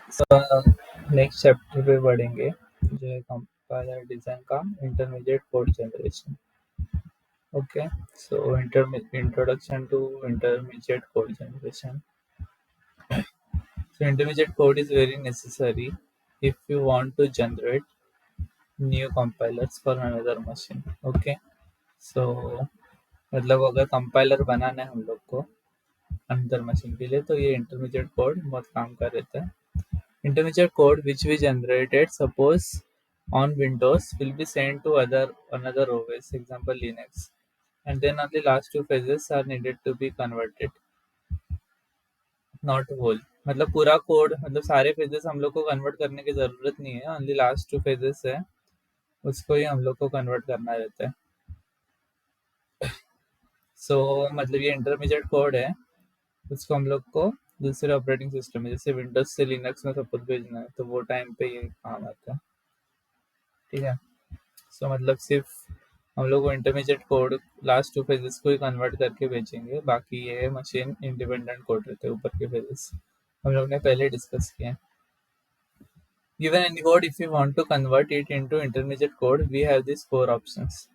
Next chapter पे बढ़ेंगे जो है कंपाइलर डिज़ाइन का intermediate code generation. Okay, so introduction to intermediate code generation. So intermediate code is very necessary if you want to generate new compilers for another machine. Okay, so मतलब अगर compiler बनाना है हम लोग को अंदर machine के लिए तो ये इंटरमीडिएट कोड बहुत काम कर रहता है. Intermediate code which we generated, suppose on Windows, will be sent to another OS, example Linux, and then only last two phases are needed to be converted, not whole. मतलब पूरा code मतलब सारे phases हम लोग को convert करने की ज़रूरत नहीं है, ओनली लास्ट टू फेजेस है उसको ही हम लोग को कन्वर्ट करना रहता है. सो मतलब ये इंटरमीडिएट कोड है, उसको हम लोग को दूसरे ऑपरेटिंग सिस्टम में जैसे विंडोज से लिनक्स में सपोज भेजना है तो वो टाइम पे ये काम आता है. ठीक है. सो मतलब सिर्फ हम लोग को intermediate code last two phases को ही कन्वर्ट करके भेजेंगे, बाकी ये मशीन इंडिपेंडेंट कोड रहते हैं ऊपर के फेजेस हम लोग ने पहले डिस्कस किए हैं. Given any code if you want to convert it into intermediate code we have this 4 options.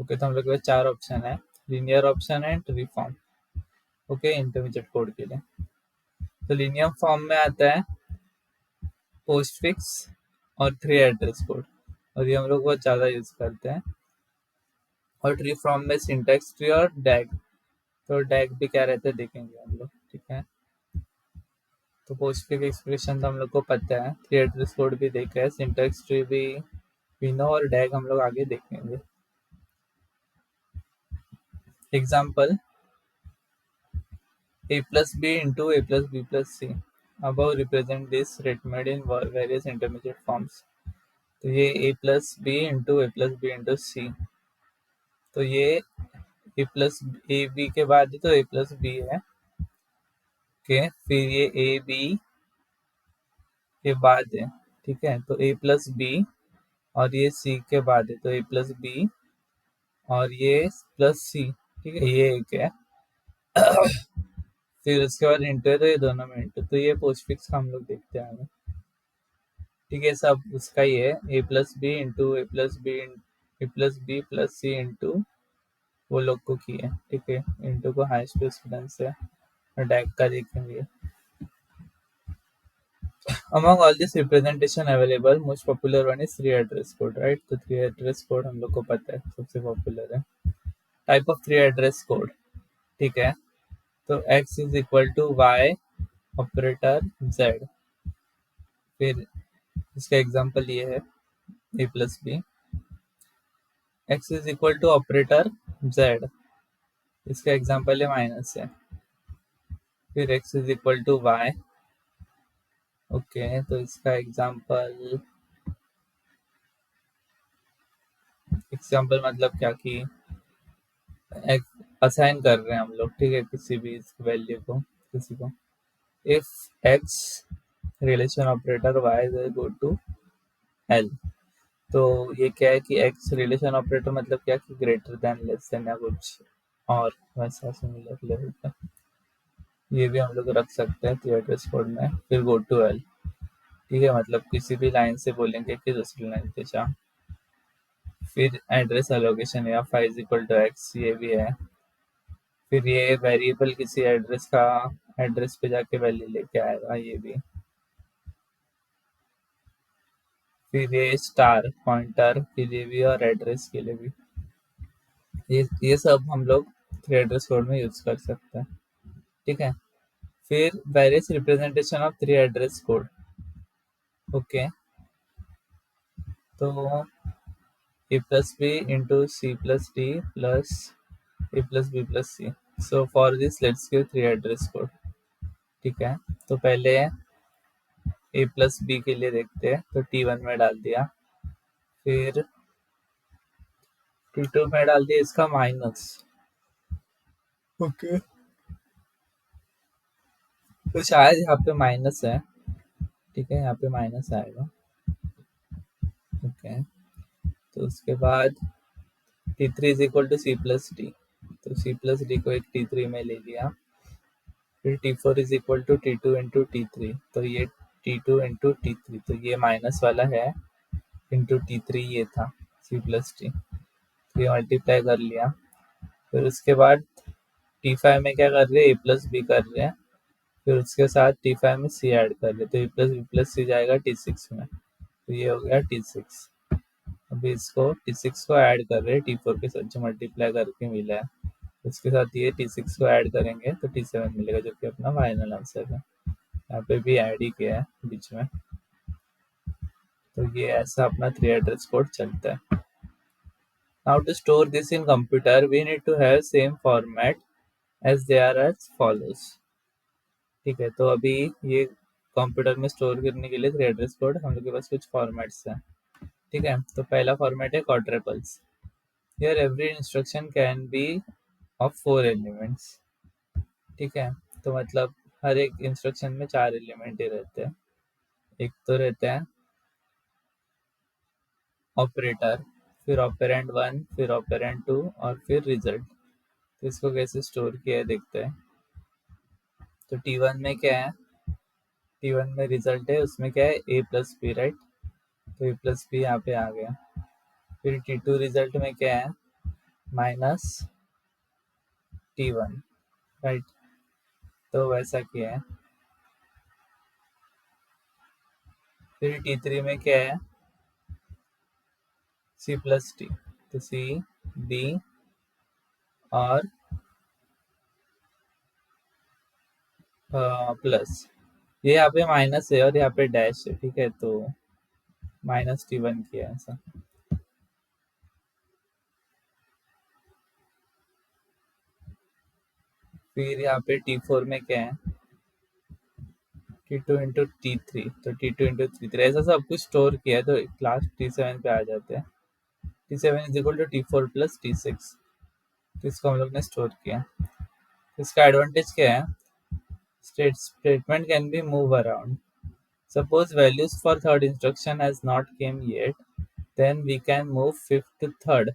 Okay, तो हम लोग के पास 4 ऑप्शन है, linear option and reform. Okay, intermediate code के लिए तो लीनियर फॉर्म में आता है पोस्टफिक्स और 3 एड्रेस कोड, और ये हम लोग बहुत ज़्यादा यूज़ करते हैं. और ट्री फॉर्म में सिंटैक्स ट्री और डैग, तो डैग भी क्या रहते हैं देखेंगे हम लोग. ठीक है, तो पोस्टफिक्स एक्सप्रेशन तो हम लोग को पता है, 3 एड्रेस कोड भी देखा है, सिंटैक्स ट्री भी नो, और डैग हम लोग आगे देखेंगे. Example a plus b into a plus b plus c above represent this rate made in various intermediate forms. तो ये a plus b into a plus b into c, तो ये a plus a b के बाद तो a plus b है. Okay, फिर ये a b के बाद है. ठीक है, तो a प्लस बी और ये c के बाद है तो a प्लस बी और ये प्लस c. ठीक है, ये एक है. फिर उसके बाद इंटू है तो ये दोनों में इंटू, तो ये पोस्टफिक्स हम लोग देखते हैं आगे. ठीक है, सब उसका ही है, ए प्लस बी इंटू ए प्लस बी ए प्लस बी प्लस सी इंटू वो लोग को की है. ठीक है, इंटू को हाईएस्ट प्रेसिडेंस है, डैग का देखेंगे. Among all this representation available, most popular one is 3 address code, right? तो 3 address code हम लोग को पता है सबसे पॉपुलर है. Type of 3 address code. ठीक है, तो x is equal to y operator z. फिर इसका एग्जांपल ये है a plus B, x is equal to operator z, इसका एग्जांपल है माइनस है. फिर x is equal to y. Okay, तो इसका एग्जांपल मतलब क्या कि असाइन कर रहे हैं हम लोग. ठीक है, किसी भी वैल्यू को किसी को. If x relation operator y is equal to l, तो ये क्या है कि x रिलेशन ऑपरेटर मतलब क्या कि ग्रेटर देन लेस देन या कुछ और वैसा सिमिलर लेवल का, ये भी हम लोग रख सकते हैं एड्रेस कोड में. फिर गो टू l. ठीक है, मतलब किसी भी लाइन से बोलेंगे कि दूसरी लाइन पे जा. फिर एड्रेस एलोकेशन या five is equal to x, ये भी है. फिर ये वेरिएबल किसी एड्रेस का एड्रेस पे जाके वैल्यू लेके आएगा, ये भी. फिर ये स्टार पॉइंटर के लिए भी और एड्रेस के लिए भी, ये सब हम लोग 3 एड्रेस कोड में यूज कर सकते हैं. ठीक है, फिर various representation of 3 address code. Okay, तो a plus b into c plus d plus a plus b plus c. So for this let's give 3 address code. ठीक है, तो पहले a plus b के लिए देखते हैं, तो t1 में डाल दिया. फिर t2 में डाल दिया इसका माइनस. ओके, तो शायद यहाँ पे माइनस है. ठीक है, यहाँ पे माइनस आएगा. ओके, तो उसके बाद t3 is equal to c plus D, तो c प्लस डी को एक t3 में ले लिया. फिर t4 is equal to t2 into t3, तो ये T2 इंटू T3, तो ये माइनस वाला है इंटू T3 ये था C प्लस टी, ये मल्टीप्लाई कर लिया। फिर उसके बाद T5 में क्या कर रहे हैं, A प्लस बी कर रहे हैं, फिर उसके साथ T5 में C ऐड कर रहे हैं, तो A प्लस बी प्लस सी जाएगा T6 में, तो ये हो गया T6। अभी इसको T6 को ऐड कर रहे हैं T4 के साथ जो मल्टीप्लाई करके मिला है, उसके साथ ये T6 को ऐड करेंगे तो T7 मिलेगा, जो कि अपना फाइनल आंसर है। यहाँ पे भी ऐड ही किया है बीच में, तो ये ऐसा अपना 3 एड्रेस कोड चलता है। Now to store this in computer we need to have same format as they are as follows. ठीक है, तो अभी ये कंप्यूटर में स्टोर करने के लिए 3 एड्रेस कोड हम लोग के पास कुछ फॉर्मेट्स हैं। ठीक है, तो पहला फॉर्मेट है quadruples. Here every instruction can be of 4 elements. ठीक है, तो मतलब हर एक इंस्ट्रक्शन में 4 एलिमेंट ही रहते हैं। एक तो रहते हैं ऑपरेटर, फिर ऑपरेंड 1, फिर ऑपरेंड 2 और फिर रिजल्ट। तो इसको कैसे स्टोर किया है देखते हैं। तो T1 में क्या है, T1 में रिजल्ट है, उसमें क्या है A प्लस बी, राइट, तो A प्लस बी यहाँ पे आ गया। फिर T2 रिजल्ट में क्या है, माइनस T1, राइट, तो वैसा किया है। फिर T3 में क्या है, C प्लस टी, तो C D और प्लस, ये यहाँ पे माइनस है और यहाँ पे डैश है। ठीक है, तो माइनस T1 किया है ऐसा। फिर यहाँ पे T4 में क्या है, T2 इंटू T3, तो T2 इंटू T3 ऐसा सब कुछ स्टोर किया है, तो लास्ट T7 पे आ जाते हैं। T7 is equal to T4 plus T6, तो इसको हम लोग ने स्टोर किया। इसका एडवांटेज क्या है, statement can be moved around. Suppose values for third instruction has not came yet, then we can move fifth to third.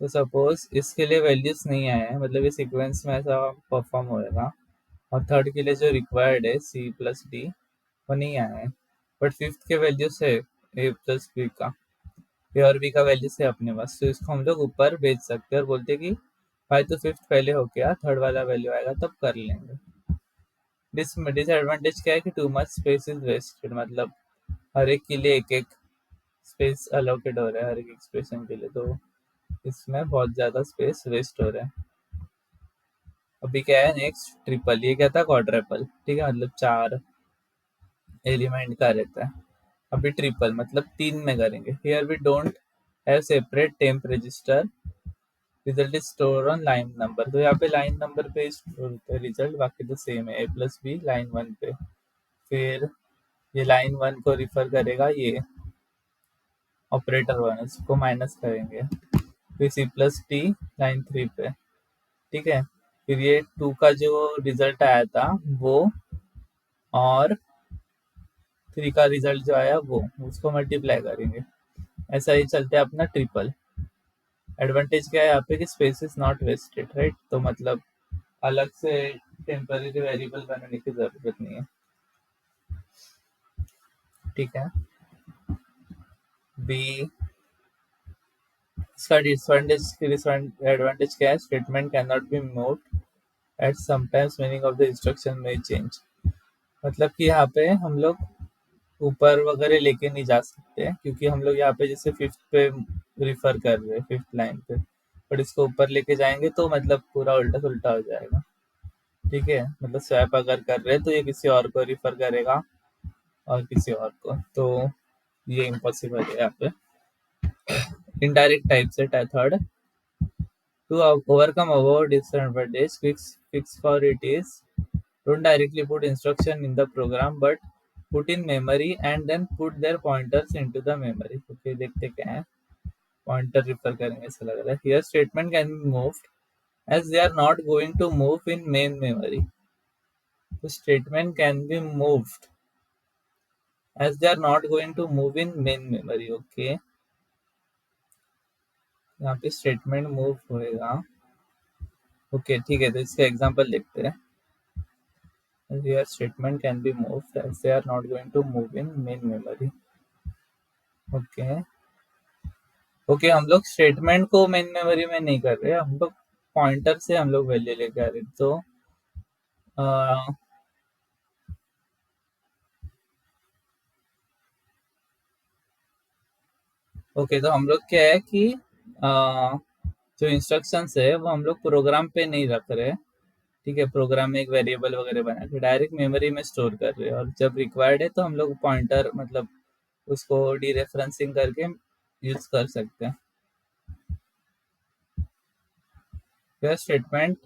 तो सपोज इसके लिए वैल्यूज नहीं आए हैं, मतलब ये सीक्वेंस में ऐसा परफॉर्म होएगा, और थर्ड के लिए जो रिक्वायर्ड है C प्लस डी वो नहीं आया है, बट फिफ्थ के वैल्यूज है A प्लस बी का, ए और बी का वैल्यूज है अपने पास, तो इसको हम लोग ऊपर भेज सकते हैं और बोलते हैं कि भाई तो फिफ्थ पहले हो गया, थर्ड वाला वैल्यू आएगा तब कर लेंगे। डिसएडवांटेज क्या है कि too much space is wasted, मतलब हर एक के लिए एक एक स्पेस अलोकेट हो रहा है हर एक एक्सप्रेशन के लिए, तो इसमें बहुत ज़्यादा स्पेस वेस्ट हो रहा है। अभी क्या है नेक्स्ट ट्रिपल, ये क्या था क्वाड्रपल, ठीक है, मतलब 4 एलिमेंट का रहता है। अभी ट्रिपल मतलब 3 में करेंगे। Here we don't have separate temp register, result is store on line number, तो यहाँ पे लाइन नंबर पे स्टोर होता है रिजल्ट, बाकी तो सेम है A प्लस बी लाइन 1 पे। फिर ये लाइन 1 को रिफर करेगा, ये ऑपरेटर 1 इसको माइनस करेंगे, फिर C प्लस टी लाइन 3 पे। ठीक है, फिर ये 2 का जो रिजल्ट आया था वो और 3 का रिजल्ट जो आया वो, उसको मल्टीप्लाई करेंगे। ऐसा ही चलते हैं अपना ट्रिपल। एडवांटेज क्या है यहाँ पे कि space is not wasted, right, तो मतलब अलग से टेम्पररी वेरिएबल बनाने की जरूरत नहीं है। ठीक है, बी इसका एडवांटेज क्या है, statement can not be moved eight sometimes meaning of the instruction में चेंज, मतलब कि यहाँ पे हम लोग ऊपर वगैरह लेके नहीं जा सकते, क्योंकि हम लोग यहाँ पे जैसे फिफ्थ पे रिफर कर रहे हैं, फिफ्थ लाइन पे, बट इसको ऊपर लेके जाएंगे तो मतलब पूरा उल्टा सुल्टा हो जाएगा। ठीक है, मतलब स्वैप अगर कर रहे हैं तो ये किसी और को रिफर करेगा और किसी और को, तो ये इम्पॉसिबल है यहाँ पे। इनडायरेक्ट टाइप से third, to overcome our disadvantage, fix for it is don't directly put instruction in the program, but put in memory and then put their pointers into the memory. Okay, देखते क्या है, pointer refer करेंगे ऐसा लग रहा है। Here statement can be moved as they are not going to move in main memory. So statement can be moved as they are not going to move in main memory. Okay, यहाँ पे statement move होएगा। Okay ठीक है, तो इसका example देखते हैं। Here statement can be moved as they are not going to move in main memory. Okay okay, हम लोग स्टेटमेंट को मेन मेमोरी में नहीं कर रहे, हम लोग पॉइंटर से हम लोग वैल्यू लेके आ रहे, तो ओके, तो हम लोग क्या है कि जो इंस्ट्रक्शंस है वो हम लोग प्रोग्राम पे नहीं रख रहे, ठीक है। प्रोग्राम में एक वेरिएबल वगैरह बना के डायरेक्ट मेमोरी में स्टोर कर रहे हैं, और जब रिक्वायर्ड है तो हम लोग पॉइंटर मतलब उसको डीरेफरेंसिंग करके यूज कर सकते हैं। यह statement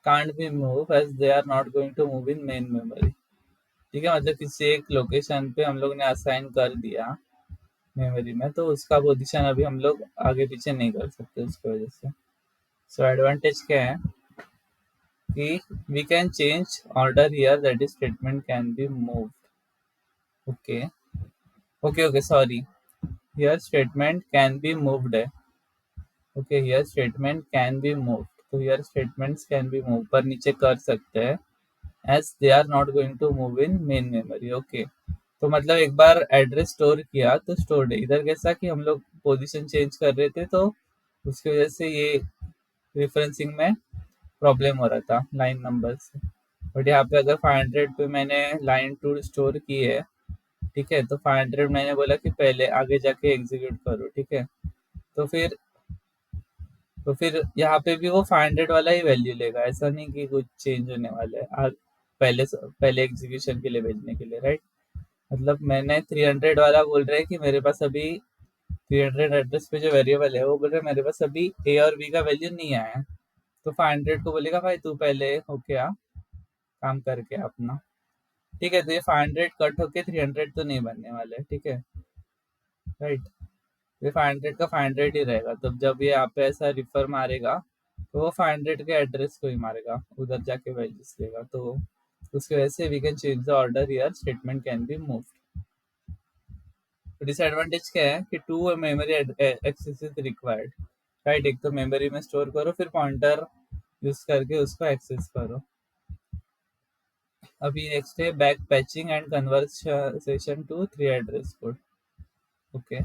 can't be move as they are not going to move in main memory, ठीक है। मतलब किसी एक लोकेशन पे हम लोग ने असाइन कर दिया मेमोरी में, तो उसका पोजीशन अभी हम लोग आगे पीछे नहीं कर सकते उसकी वजह से। सो एडवांटेज क्या है कि we can change order here, that is statement can be moved. Okay okay okay, sorry, here statement can be moved है। Okay, here statement can be moved, तो here statements can be move पर नीचे कर सकते हैं as they are not going to move in main memory. Okay, तो मतलब एक बार एड्रेस स्टोर किया तो स्टोर्ड है। इधर कैसा कि हम लोग पोजीशन चेंज कर रहे थे, तो उसकी वजह से ये रेफरेंसिंग में प्रॉब्लम हो रहा था लाइन नंबर से। बट यहाँ पे अगर 500 पे मैंने लाइन 2 स्टोर की है, ठीक है, तो 500 मैंने बोला कि पहले आगे जाके एग्जीक्यूट करो, ठीक है। तो फिर यहाँ पे भी वो 500 वाला ही वैल्यू लेगा, ऐसा नहीं कि कुछ चेंज होने वाला है पहले एग्जीक्यूशन के लिए भेजने के लिए, राइट। मतलब मैंने 300 वाला बोल रहा है कि मेरे पास अभी 300 एड्रेस पे जो वेरिएबल है वो बोल रहा है मेरे पास अभी ए और बी का वैल्यू नहीं आया है, तो 500 को बोलेगा भाई तू पहले होके आ, काम करके अपना, ठीक है। तो ये 500 कट होके 300 तो नहीं बनने वाले, ठीक है, राइट। ये 500 का 500 ही रहेगा, तो जब ये यहाँ पे ऐसा रिफर मारेगा तो वो 500 के एड्रेस को ही मारेगा, उधर जाके वैल्यूज लेगा, तो उसकी वजह से we can change the order here, statement can be moved. Disadvantage क्या है कि two memory access is required, right. एक तो मेमोरी में स्टोर करो, फिर पॉइंटर यूज करके उसको एक्सेस करो। अभी नेक्स्ट है back patching and conversation to 3 address code. Okay,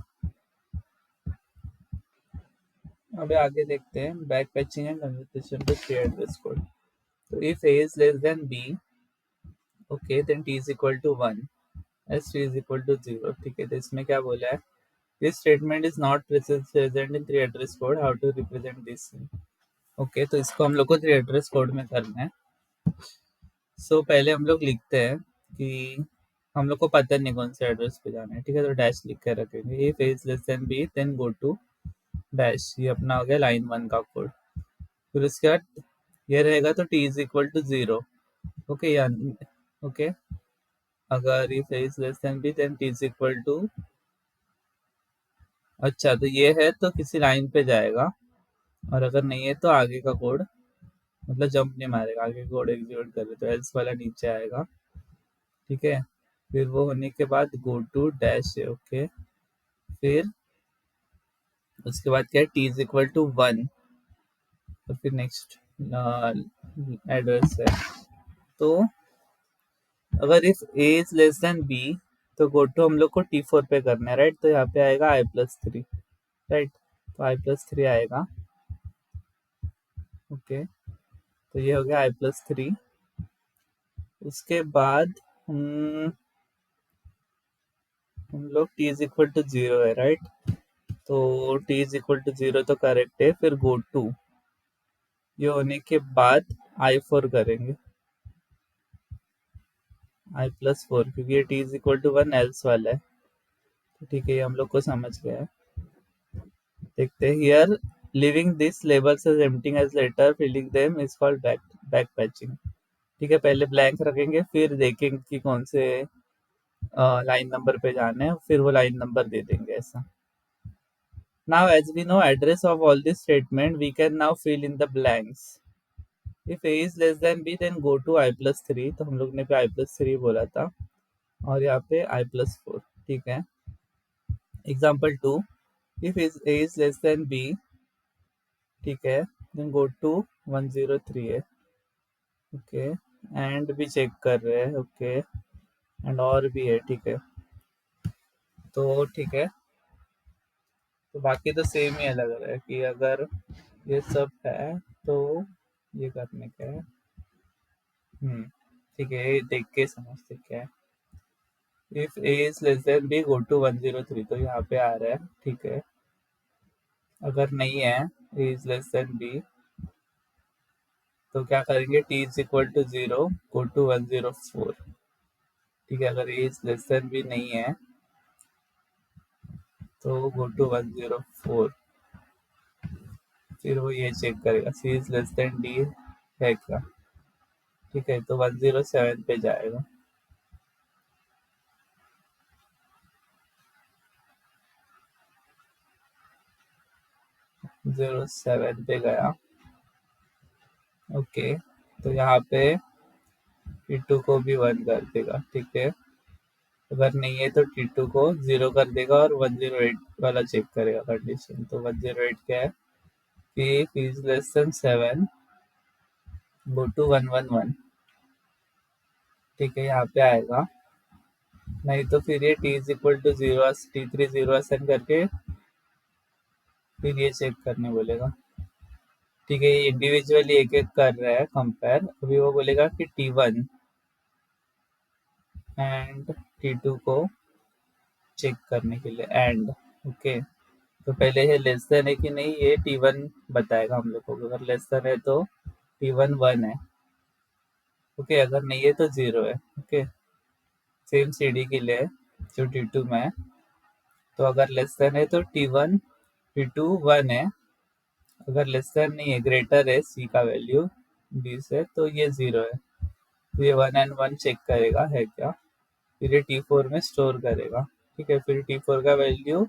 अभी आगे देखते हैं back patching and conversation to 3 address code. तो if a is less than b, okay, then t is equal to 1 as t is equal to 0, ठीक है। तो इसमें क्या बोला है, this statement is not present in 3 address code, how to represent this। Okay, तो इसको हम लोग को 3 एड्रेस कोड में करना है। सो पहले हम लोग लिखते हैं कि हम लोग को पता नहीं कौन से एड्रेस पे जाना है, ठीक है, तो डैश लिख के रखेंगे। If a is less than b then go to dash, ये अपना हो गया लाइन 1 का कोड। फिर उसके बाद ये रहेगा तो t is equal to 0, okay, या ओके, अगर if a is less than b then t is equal to, अच्छा, तो ये है तो किसी लाइन पे जाएगा, और अगर नहीं है तो आगे का कोड मतलब जंप नहीं मारेगा, आगे कोड एग्जीक्यूट करे, तो एल्स वाला नीचे आएगा, ठीक है। फिर वो होने के बाद गो टू डैश है, ओके। फिर उसके बाद क्या है, टी इज इक्वल टू 1, तो फिर नेक्स्ट एड्रेस है। तो अगर if A is less than B तो गो टू हम लोग को T4 पे करना है, राइट। तो यहाँ पे आएगा i+3, राइट। तो i+3 आएगा, ओके। तो ये हो गया i+3। उसके बाद हम लोग t इज इक्वल टू 0 है, राइट। तो t इज इक्वल टू 0 तो करेक्ट है। फिर गो टू, ये होने के बाद i4 करेंगे, i+4, क्योंकि ये t is equal to 1 else वाला है, तो ठीक है, ये हम लोग को समझ गया है। देखते हैं, here leaving this labels as emptying as later filling them is called back patching, ठीक है। पहले ब्लैंक रखेंगे, फिर देखेंगे कि कौन से लाइन नंबर पे जाना है, फिर वो लाइन नंबर दे देंगे, ऐसा। Now as we know address of all this statement, we can now fill in the blanks. If a is less than b then go to i+3, तो हम लोग ने पे i+3 बोला था, और यहाँ पे i+4, ठीक है। Example 2, if a is less than b, ठीक है, then go to 103 है, ओके। एंड भी चेक कर रहे हैं, ओके, एंड और भी है, ठीक है। तो ठीक है, तो बाकी तो सेम ही अलग है कि अगर ये सब है तो ये करने का है। ठीक है, ये देख के समझते क्या है। If A is less than B go to 103, तो यहाँ पे आ रहा है, ठीक है। अगर नहीं है A is less than B, तो क्या करेंगे, T is equal to 0 go to 104। ठीक है, अगर A is less than B नहीं है तो गो टू 104। फिर वो ये चेक करेगा सी इज लेस देन डी है क्या। ठीक है, तो 107 पे जाएगा। 07 पे गया, ओके। तो यहाँ पे T2 को भी 1 कर देगा, ठीक है। अगर नहीं है तो T2 को 0 कर देगा और 108 वाला चेक करेगा कंडीशन। तो 108 क्या है कि P is less than 7 go to 111। ठीक है, यहाँ पे आएगा। नहीं तो फिर ये T is equal to 0 T3 0 ascend करके फिर ये चेक करने बोलेगा। ठीक है, ये इंडिविजुअली एक एक कर रहा है कंपेयर। अभी वो बोलेगा कि T1 एंड T2 को चेक करने के लिए एंड, ओके। तो पहले ये लेस देन है कि नहीं, ये T1 बताएगा हम लोग को। अगर लेस देन है तो T1 1 है, ओके। अगर नहीं है तो 0 है, ओके। सेम CD के लिए जो T2 में है। तो अगर लेस देन है तो T1 T2 1 है। अगर लेस देन नहीं है, ग्रेटर है C का वैल्यू 20 है, तो ये 0 है। तो ये 1 एंड 1 चेक करेगा है क्या, फिर ये T4 में स्टोर करेगा। ठीक है, फिर T4 का वैल्यू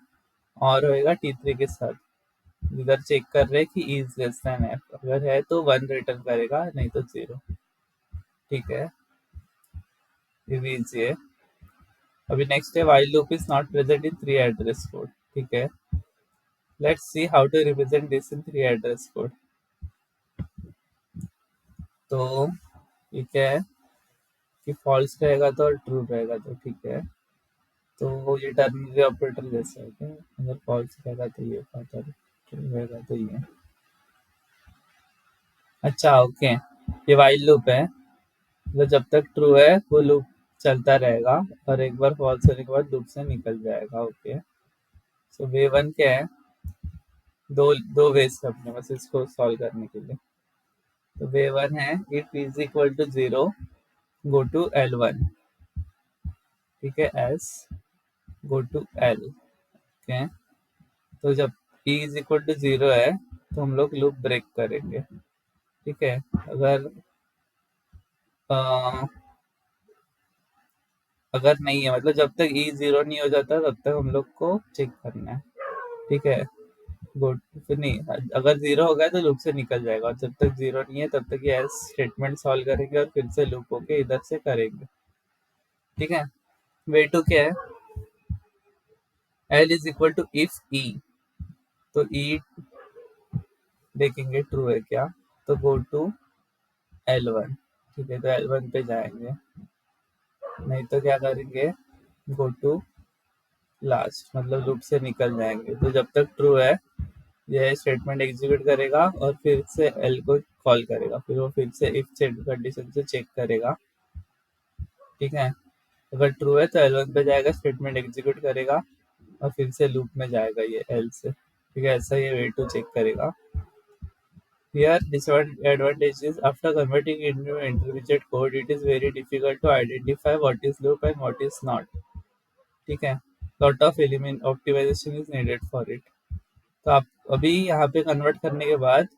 और होएगा T3 के साथ। इधर चेक कर रहे हैं कि इज लेस देन है, अगर है तो 1 रिटर्न करेगा, नहीं तो 0। ठीक है, ये भी easy है। अभी नेक्स्ट है while loop is not present in 3 address code. ठीक है, let's see how to represent this in 3 address code. तो ये क्या है कि फॉल्स रहेगा तो और ट्रू रहेगा तो, ठीक है। तो ये टर्नरी ऑपरेटर जैसा है क्या, अगर फॉल्स रहेगा तो ये, अगर ट्रू रहेगा तो ये। अच्छा, ओके। ये व्हाइल लूप है, मतलब जब तक ट्रू है वो लूप चलता रहेगा और एक बार फॉल्स होने के बाद लूप से निकल जाएगा, ओके। सो वे वन क्या है, दो दो वेज है अपने पास इसको सॉल्व करने के लिए। तो वे वन है if is equal to 0 go to L1। ठीक है, else go to L, okay. तो जब e इज इक्वल टू 0 है तो हम लोग लूप ब्रेक करेंगे। ठीक है, अगर अ, अगर नहीं है, मतलब जब तक e 0 नहीं हो जाता तब तक हम लोग को चेक करना है। ठीक है, गुड। फिर नहीं, अगर 0 हो गया तो लूप से निकल जाएगा, और जब तक 0 नहीं है तब तक ये एल्स स्टेटमेंट सॉल्व करेंगे और फिर से लूप होके इधर से करेंगे। ठीक है, वे टू क्या है, L is equal to if E. तो ई देखेंगे ट्रू है क्या, तो गो टू L1। ठीक है, तो L1 पे जाएंगे। नहीं तो क्या करेंगे, गो टू लास्ट, मतलब लूप से निकल जाएंगे। तो जब तक ट्रू है यह स्टेटमेंट एग्जीक्यूट करेगा और फिर से एल को कॉल करेगा, फिर वो फिर से इफ कंडीशन से चेक करेगा। ठीक है, अगर ट्रू है तो L1 पे जाएगा, स्टेटमेंट एग्जीक्यूट करेगा और फिर से लूप में जाएगा ये एल से। ठीक है, ऐसा ये वे टू चेक करेगा। Here, disadvantage is after converting into intermediate code, it is very difficult to identify what is loop and what is not. ठीक है, lot of element optimization is needed for it. तो आप अभी यहाँ पे convert करने के बाद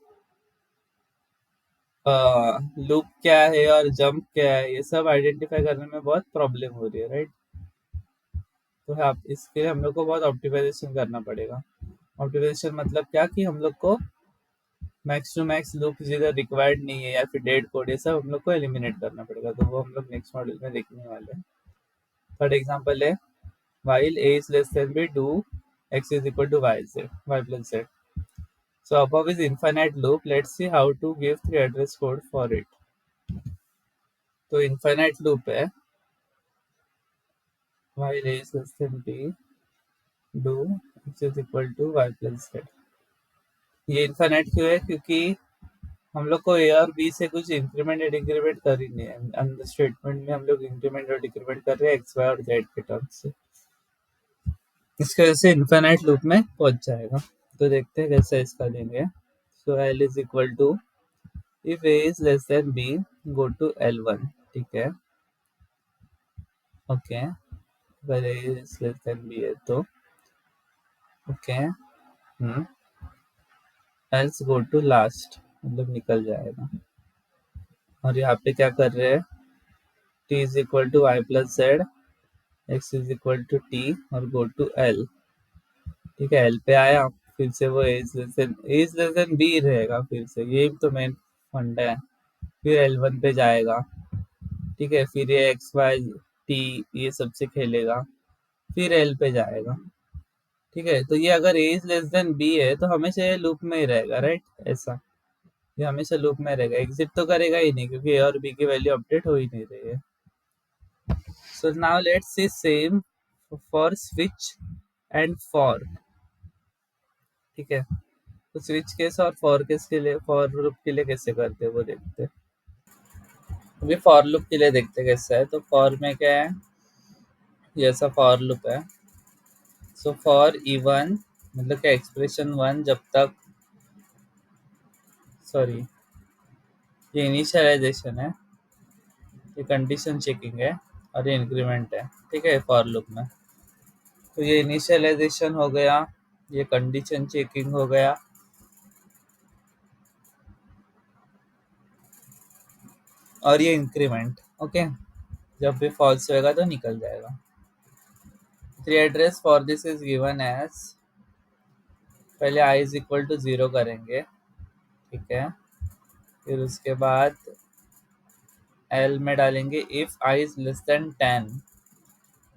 लूप क्या है और जंप क्या है ये सब आइडेंटिफाई करने में बहुत प्रॉब्लम हो रही है, राइट। तो आप इसके लिए हम लोग को बहुत ऑप्टिमाइजेशन करना पड़ेगा। ऑप्टिमाइजेशन मतलब क्या कि हम लोग को मैक्स टू मैक्स लूप जिधर रिक्वायर्ड नहीं है या फिर डेड कोड, ये सब हम लोग को एलिमिनेट करना पड़ेगा। तो वो हम लोग नेक्स्ट मॉड्यूल में देखने वाले हैं। थर्ड एग्जांपल है while a is less than b do x is equal to y plus z. So above is infinite loop. Let's see how to give three address code for it. तो infinite loop है, while a is less than b, do x is equal to y plus z। ये infinite क्यों है? क्योंकि हम लोग को ए और बी से कुछ इंक्रीमेंट या डिक्रीमेंट कर ही नहीं है। अंदर स्टेटमेंट में हम लोग इंक्रीमेंट और डिक्रीमेंट कर रहे हैं एक्स वाई और जेड के टर्म्स से। इसकी वजह से इनफाइनाइट लूप में पहुंच जाएगा। तो देखते हैं कैसे इसका लेंगे। So L is equal to, if A is less than B, go to L one. ठीक है, ओके। अगर A is less than B है तो okay, else go to last, मतलब निकल जाएगा। और यहाँ पे क्या कर रहे हैं, T is equal to Y plus Z, X is equal to T और गो टू एल। ठीक है, एल पे आया, फिर से वो एज लेस देन बी रहेगा, फिर से ये तो मेन फंडा है। फिर एल वन पे जाएगा, ठीक है, फिर ये एक्स वाई टी ये सबसे खेलेगा, फिर एल पे जाएगा। ठीक है, तो ये अगर एज लेस देन बी है तो हमेशा ये लूप में ही रहेगा, राइट? ऐसा ये हमेशा लूप में रहेगा, एग्जिट तो करेगा ही नहीं क्योंकि ए और बी की वैल्यू अपडेट हो ही नहीं रही है। So now let's see same for switch and for. ठीक है, तो स्विच केस और फॉर केस के लिए, फॉर लूप के लिए कैसे करते हैं वो देखते हैं। अभी फॉर लूप के लिए देखते हैं कैसा है। तो फॉर में क्या है, ये ऐसा फॉर लूप है। सो फॉर E1 मतलब क्या, एक्सप्रेशन वन जब तक, सॉरी ये इनिशियलाइजेशन है, ये कंडीशन चेकिंग है और ये इंक्रीमेंट है। ठीक है, फॉर लूप में तो ये इनिशियलाइजेशन हो गया, ये कंडीशन चेकिंग हो गया, और ये इंक्रीमेंट। ओके, जब भी फॉल्स होएगा तो निकल जाएगा। The address for this is given as, पहले i इज इक्वल टू 0 करेंगे। ठीक है, फिर उसके बाद एल में डालेंगे if i is less then 10।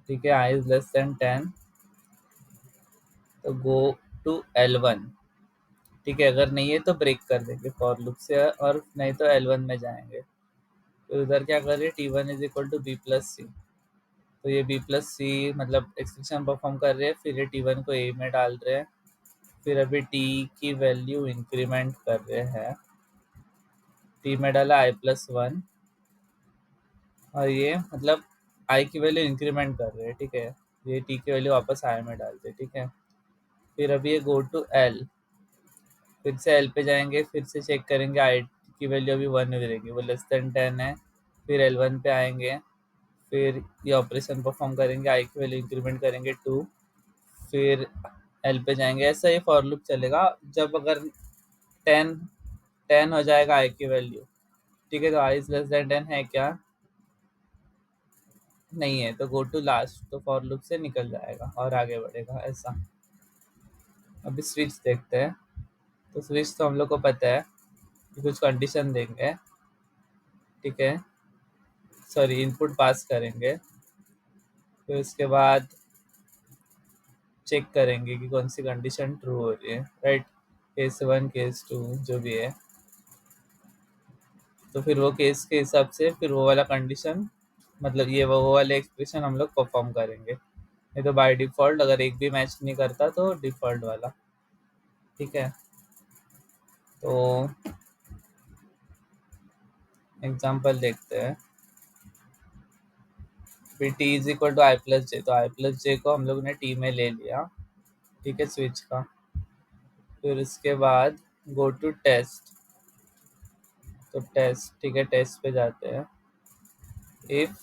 ठीक है, i इज लेस देन 10 तो गो टू L1। ठीक है, अगर नहीं है तो ब्रेक कर देंगे फॉर लूप से, और नहीं तो L1 में जाएंगे। तो उधर क्या कर रहे हैं, T1 is equal to B plus C. तो ये बी प्लस सी मतलब एक्सप्रेशन परफॉर्म कर रहे हैं, फिर ये T1 को ए में डाल रहे हैं, फिर अभी टी की वैल्यू इंक्रीमेंट कर रहे हैं। टी में डाला आई प्लस वन, और ये मतलब आई की वैल्यू इंक्रीमेंट कर रहे हैं। ठीक है, ये टी की वैल्यू वापस आई में डालते हैं। ठीक है, फिर अभी ये गो टू एल, फिर से एल पे जाएंगे, फिर से चेक करेंगे आई की वैल्यू अभी वन रहेगी, वो लेस देन 10 है। फिर एल वन पे आएंगे, फिर ये ऑपरेशन परफॉर्म करेंगे, आई की वैल्यू इंक्रीमेंट करेंगे 2, फिर एल पे जाएंगे। ऐसा ही फॉर लूप चलेगा। जब अगर 10 10 हो जाएगा आई की वैल्यू, ठीक है, तो आई इज लेस देन 10 है क्या, नहीं है, तो गो टू लास्ट, तो फॉर लूप से निकल जाएगा और आगे बढ़ेगा ऐसा। अभी स्विच देखते हैं। तो स्विच तो हम लोग को पता है कि कुछ कंडीशन देंगे, ठीक है, सॉरी इनपुट पास करेंगे, फिर उसके बाद चेक करेंगे कि कौन सी कंडीशन ट्रू हो रही है, right? Case one case two जो भी है, तो फिर वो केस के हिसाब से फिर वो वाला कंडीशन, मतलब ये वो वाले एक्सप्रेशन हम लोग परफॉर्म करेंगे। नहीं तो बाय डिफॉल्ट अगर एक भी मैच नहीं करता तो डिफॉल्ट वाला। ठीक है, तो एग्जाम्पल देखते हैं। फिर T is equal to I plus J, तो आई प्लस जे को हम लोग ने टी में ले लिया। ठीक है, स्विच का। फिर उसके बाद गो टू टेस्ट, तो टेस्ट, ठीक है, टेस्ट पे जाते हैं। If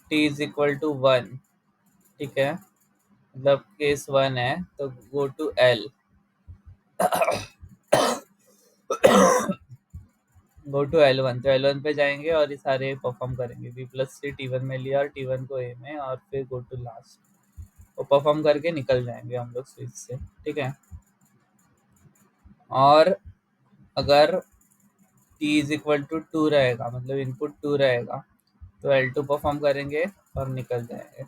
T is equal to one, ठीक है, मतलब केस वन है, तो go to L, go to L one, तो एल वन पे जाएंगे और ये सारे परफॉर्म करेंगे। B plus C T one में लिया और टी वन को ए में, और फिर गो टू लास्ट, वो परफॉर्म करके निकल जाएंगे हम लोग स्विच से। ठीक है, और अगर T is equal to two रहेगा, मतलब इनपुट टू रहेगा, तो एल टू परफॉर्म करेंगे और निकल जाएंगे।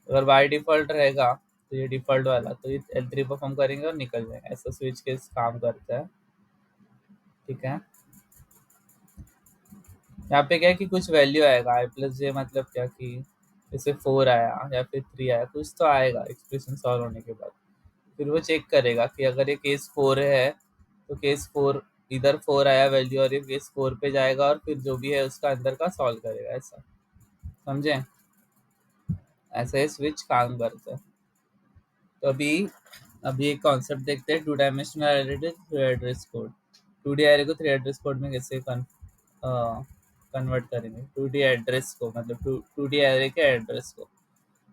अगर बाई डिफॉल्ट रहेगा तो ये डिफॉल्ट वाला, तो ये एल थ्री परफॉर्म करेंगे और निकल जाएंगे। ऐसा स्विच केस काम करता है। ठीक है, यहाँ पे क्या है कि कुछ वैल्यू आएगा आई प्लस जे, मतलब क्या कि जैसे 4 आया या फिर 3 आया, कुछ तो आएगा एक्सप्रेशन सॉल्व होने के बाद। फिर वो चेक करेगा कि अगर ये केस 4 है तो केस 4, इधर 4 आया वैल्यू और ये केस 4 पे जाएगा और फिर जो भी है उसका अंदर का सॉल्व करेगा, ऐसा समझे? ऐसा ही स्विच काम करता है। तो अभी अभी एक कॉन्सेप्ट देखते हैं, two dimensional array to three address code. 2D array को 3 एड्रेस कोड में कैसे कन्वर्ट करेंगे? 2D एड्रेस को, मतलब 2D एरे के एड्रेस को।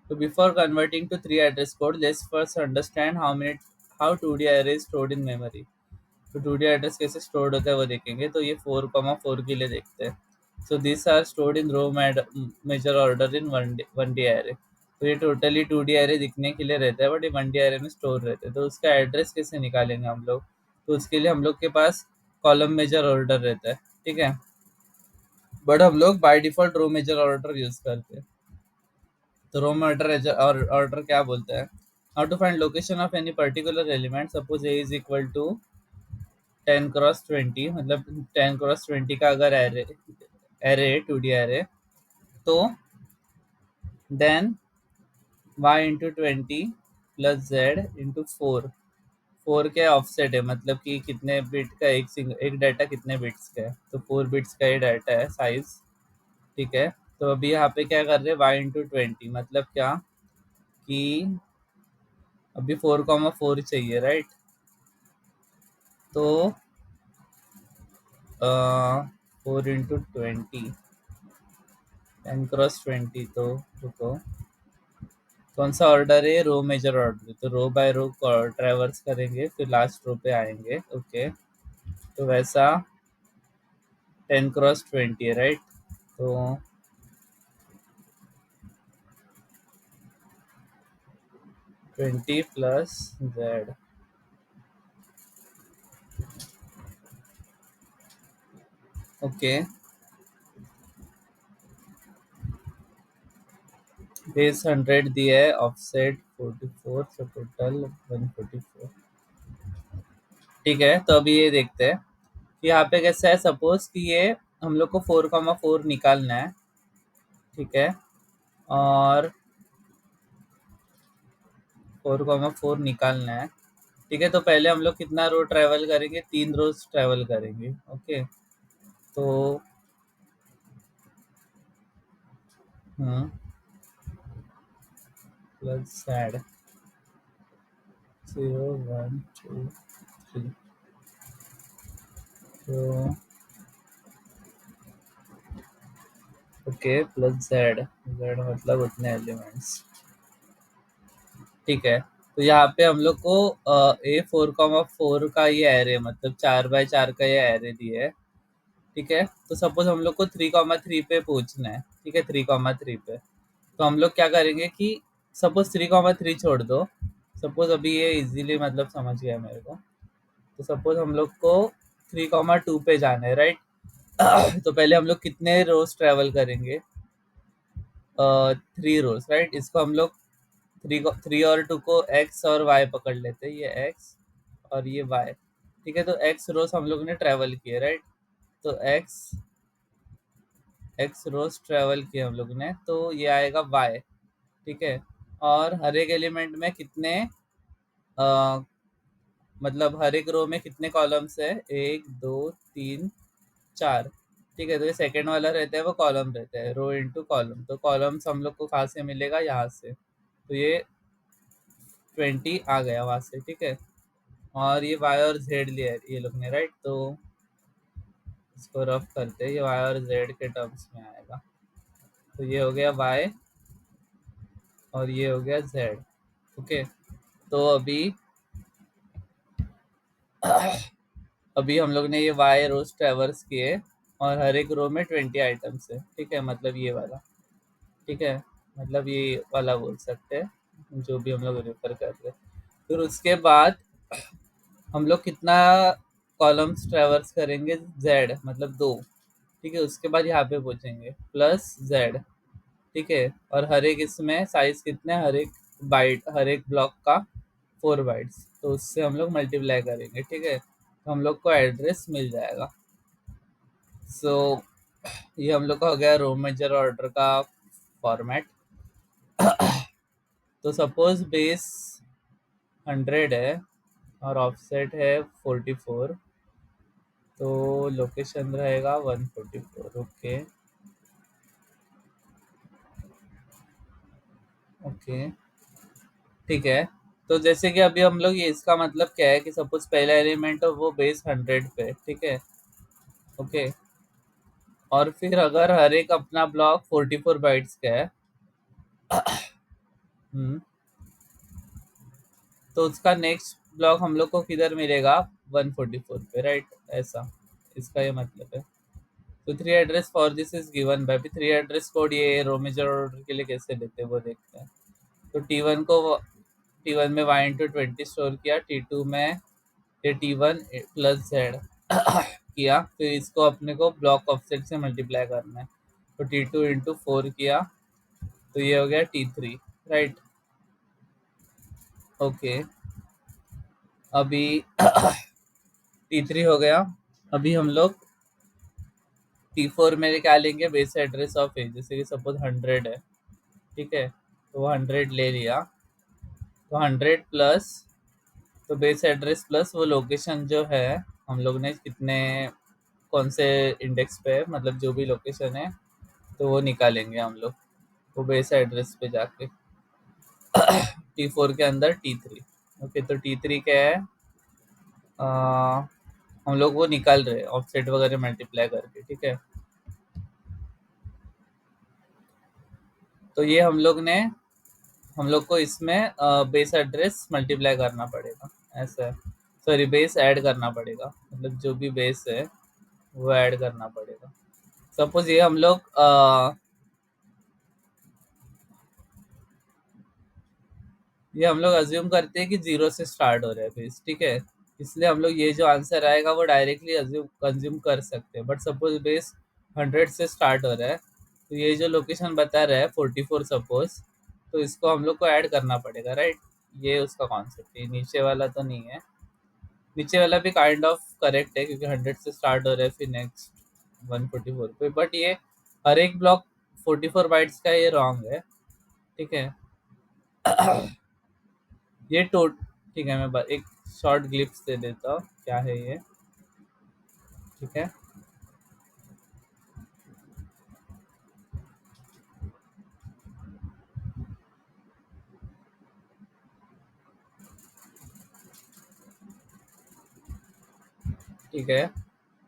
तो before converting to 3 address code, let's first understand how 2D array is stored in memory. तो 2D एड्रेस कैसे स्टोर्ड होता है वो देखेंगे। तो ये 4,4 के लिए देखते हैं। So this are stored in row major order in one D array. तो ये टोटली 2D एरे दिखने के लिए रहता है, बट ये 1D एरे में स्टोर रहते हैं। तो उसका एड्रेस कैसे निकालेंगे हम लोग? तो उसके लिए हम लोग के पास कॉलम मेजर ऑर्डर रहता है, ठीक है, बट हम लोग by default row major order use करते हैं। तो रो मेजर ऑर्डर क्या बोलता है? How to find location of any particular element. Suppose A is equal to 10 cross 20, मतलब 10 क्रॉस 20 का अगर एरे एरे 2D एरे, तो then y into 20 plus Z into 4। 4 के ऑफसेट है, मतलब कि कितने बिट का एक डाटा कितने बिट्स का है, तो 4 बिट्स का ही डाटा है साइज, ठीक है। तो अभी यहाँ पे क्या कर रहे हैं, y इंटू 20, मतलब क्या कि अभी 4,4 चाहिए, राइट? तो 4 इंटू 20, 10 क्रॉस 20, तो रुको, कौन सा ऑर्डर है? रो मेजर ऑर्डर, तो रो बाय रो ट्रैवर्स करेंगे फिर लास्ट रो पे आएंगे, ओके। तो वैसा 10 क्रॉस 20 है, राइट? तो 20 प्लस जेड, ओके। बेस 100 दिया है, ऑफसेट 44, तो टोटल 144, ठीक है। तो अभी ये देखते हैं कि यहाँ पे कैसा है। सपोज कि ये हम लोग को 4,4 निकालना है, ठीक है, और 4,4 निकालना है, ठीक है। तो पहले हम लोग कितना रो ट्रेवल करेंगे? 3 रोज ट्रेवल करेंगे, ओके। तो प्लस एड 0 1 2 3, तो ओके प्लस जेड, जेड मतलब उतने एलिमेंट्स, ठीक है। तो यहाँ पे हम लोग को ए 4,4 का ये एरे, मतलब 4 बाय 4 का ये एरे दिया है, ठीक है। तो सपोज हम लोग को 3,3 पे पूछना है, ठीक है, 3,3 पे। तो हम लोग क्या करेंगे कि सपोज 3,3 छोड़ दो, सपोज अभी ये इजीली मतलब समझ गया मेरे को। तो सपोज हम लोग को 3,2 पे जाना है, राइट? तो पहले हम लोग कितने रोज ट्रेवल करेंगे? 3 रोज, राइट? इसको हम लोग 3 और 2 को एक्स और वाई पकड़ लेते हैं, ये एक्स और ये वाई, ठीक है। तो एक्स रोज हम लोग ने ट्रेवल किए, राइट? तो एक्स एक्स रोज ट्रेवल किए हम लोग ने, तो ये आएगा वाई, ठीक है। और हर एक एलिमेंट में कितने मतलब हर एक रो में कितने कॉलम्स है? 1 2 3 4, ठीक है। तो ये सेकंड वाला रहता है, वो कॉलम रहता है, रो इनटू कॉलम। तो कॉलम्स हम लोग को कहाँ से मिलेगा? यहाँ से। तो ये 20 आ गया वहां से, ठीक है। और ये वाई और जेड लिया है ये लोग ने, राइट? तो इसको रफ करते हैं, ये वाई और जेड के टर्म्स में आएगा। तो ये हो गया वाई और ये हो गया जेड, ओके। तो अभी अभी हम लोग ने ये वाई रोज ट्रेवर्स किए और हर एक रो में 20 आइटम्स है, ठीक है, मतलब ये वाला, ठीक है, मतलब ये वाला बोल सकते हैं जो भी हम लोग रेफर कर रहे हैं। फिर उसके बाद हम लोग कितना कॉलम्स ट्रेवर्स करेंगे? जेड, मतलब 2, ठीक है। उसके बाद यहाँ पे पहुंचेंगे प्लस जेड, ठीक है। और हर एक इसमें साइज कितने? हर एक बाइट, हर एक ब्लॉक का 4 बाइट्स, तो उससे हम लोग मल्टीप्लाई करेंगे, ठीक है। तो हम लोग को एड्रेस मिल जाएगा। सो ये हम लोग का हो गया रो मेजर ऑर्डर का फॉर्मेट। तो सपोज बेस 100 है और ऑफसेट है 44, तो लोकेशन रहेगा 144। ओके ओके ठीक है। तो जैसे कि अभी हम लोग ये इसका मतलब क्या है कि सपोज पहला एलिमेंट है वो बेस 100 पे, ठीक है। ओके, और फिर अगर हर एक अपना ब्लॉक 44 बाइट्स का है, हम्म, तो उसका नेक्स्ट ब्लॉक हम लोग को किधर मिलेगा? 144 पे, राइट? ऐसा इसका ये मतलब है। तो three address for this is given by, three address code ये रो मेजर ऑर्डर के लिए कैसे देते हैं वो देखते हैं। तो टी वन में वाई इंटू 20 स्टोर किया, टी2 में ये टी1 प्लस जेड किया, फिर इसको अपने को ब्लॉक ऑफसेट से मल्टीप्लाई करना है। तो टी2 इंटू 4 किया, तो ये हो गया टी3, राइट? ओके, अभी टी3 हो गया। अभी हम लोग टी4 में क्या लेंगे? बेस एड्रेस ऑफ ए, जैसे कि सपोज 100 है, ठीक है, तो वो 100 ले लिया। तो 100 प्लस, तो बेस एड्रेस प्लस वो लोकेशन जो है हम लोग ने कितने, कौन से इंडेक्स पे है, मतलब जो भी लोकेशन है, तो वो निकालेंगे हम लोग वो बेस एड्रेस पे जाके टी4 के अंदर टी3। ओके, तो टी3 क्या है? आ, हम लोग वो निकाल रहे हैं ऑफसेट वगैरह मल्टीप्लाई करके, ठीक है। तो ये हम लोग को इसमें बेस एड्रेस मल्टीप्लाई करना पड़ेगा, ऐसा है। सॉरी, बेस ऐड करना पड़ेगा, मतलब जो भी बेस है वो ऐड करना पड़ेगा। सपोज ये हम लोग अज्यूम करते हैं कि जीरो से स्टार्ट हो रहा है बेस, ठीक है। इसलिए हम लोग ये जो आंसर आएगा वो डायरेक्टली अज्यूम कंज्यूम कर सकते हैं। बट सपोज बेस 100 से स्टार्ट हो रहा है, तो ये जो लोकेशन बता रहा है 44 सपोज, तो इसको हम लोग को ऐड करना पड़ेगा, राइट? ये उसका कॉन्सेप्ट है, नीचे वाला तो नहीं है। नीचे वाला भी काइंड ऑफ करेक्ट है क्योंकि 100 से स्टार्ट हो रहा है, फिर नेक्स्ट 144 पे, बट ये हर एक ब्लॉक 44 बाइट्स का, ये रॉन्ग है, ठीक है। ये टोट ठीक है, एक शॉर्ट ग्लिप्स दे देता हूँ क्या है ये, ठीक है। ठीक है,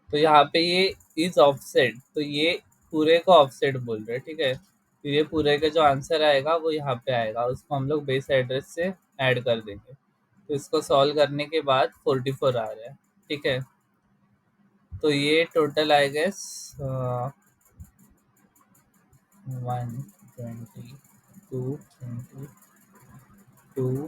तो यहाँ पे ये इज ऑफसेट, तो ये पूरे को ऑफसेट बोल रहे हैं, ठीक है। तो ये पूरे का जो आंसर आएगा वो यहाँ पे आएगा, उसको हम लोग बेस एड्रेस से ऐड कर देंगे। तो इसको सॉल्व करने के बाद 44 आ रहा है, ठीक है। तो ये total I guess 120, 222,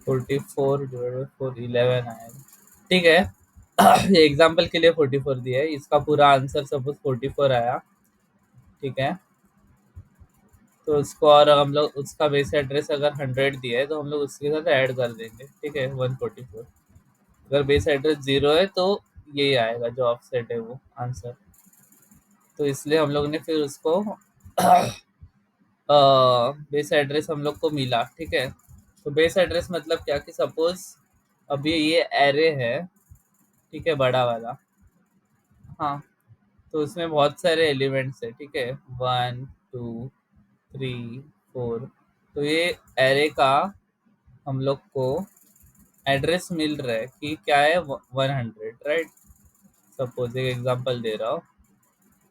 44 divide by 4, 11 आएगा, ठीक है। ये एग्जाम्पल के लिए 44 दिया है, इसका पूरा आंसर सपोज 44 आया, ठीक है। तो उसको और हम लोग उसका बेस एड्रेस अगर 100 दिया है तो हम लोग उसके साथ ऐड कर देंगे, ठीक है, 144। अगर बेस एड्रेस 0 है तो यही आएगा जो ऑफसेट है वो आंसर। तो इसलिए हम लोग ने फिर उसको बेस एड्रेस हम लोग को मिला, ठीक है। तो बेस एड्रेस मतलब क्या कि सपोज अभी ये एरे है, ठीक है, बड़ा वाला, हाँ। तो उसमें बहुत सारे एलिमेंट्स है, ठीक है, 1 2 3 4। तो ये एरे का हम लोग को एड्रेस मिल रहा है कि क्या है, 100, राइट? सपोज एक एग्जांपल दे रहा हूँ।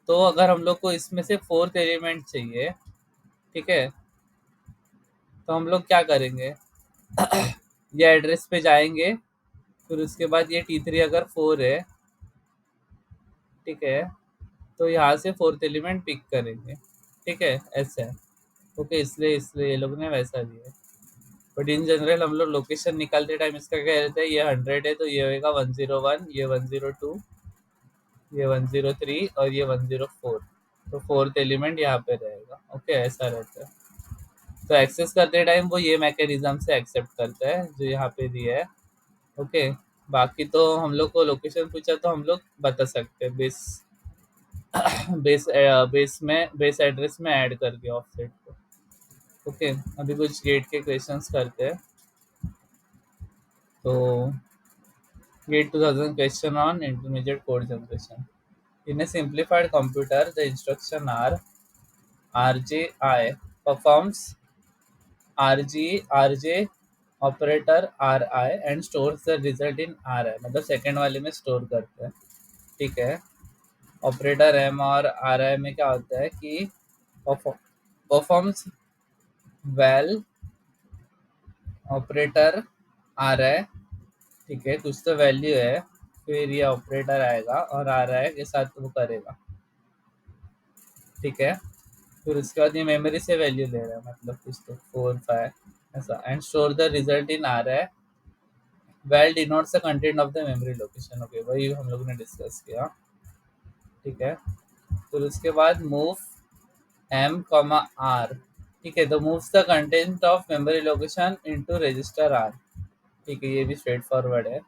तो अगर हम लोग को इसमें से फोर्थ एलिमेंट चाहिए, ठीक है, तो हम लोग क्या करेंगे? ये एड्रेस पे जाएंगे, फिर उसके बाद ये टी3 अगर 4 है, ठीक है, तो यहाँ से फोर्थ एलिमेंट पिक करेंगे, ठीक है, ऐसा है। ओके, इसलिए इसलिए ये लोग ने वैसा दिया है। बट इन जनरल हम लोग लोकेशन निकालते टाइम इसका क्या रहता है, ये 100 है तो ये होगा 101, ये 102, ये 103 और ये 104। तो फोर्थ एलिमेंट यहाँ पे रहेगा, ओके, ऐसा रहता है। तो एक्सेस करते टाइम वो ये मैकेनिज्म से एक्सेप्ट करता है जो यहाँ पे दिया है। ओके। बाकी तो हम लोग को लोकेशन पूछा तो हम लोग बता सकते हैं बेस बेस बेस एड्रेस में ऐड करके ऑफसेट को। ओके। अभी कुछ गेट के क्वेश्चंस करते हैं। तो GATE 2000 question on intermediate code generation. In a simplified computer, the instruction RJI performs RJ operator RI and stores the result in RI, मतलब सेकेंड वाले में स्टोर करते हैं। ठीक है। ऑपरेटर एम और आर आई में क्या होता है कि परफॉर्म्स वेल ऑपरेटर आर आई। ठीक है, कुछ तो वैल्यू है, फिर ये ऑपरेटर आएगा और आर आई के साथ वो करेगा। ठीक है। फिर उसके बाद ये मेमोरी से वैल्यू ले रहा है, मतलब कुछ तो 4 5 ऐसा, and store the result in are I. Well denotes the content of the memory location. Okay, वही हम लोग ने डिस्कस किया। ठीक है। फिर उसके बाद मूव एम कॉमा आर। ठीक है, तो moves the content of memory location into register R. ठीक है, ये भी स्ट्रेट फॉरवर्ड है।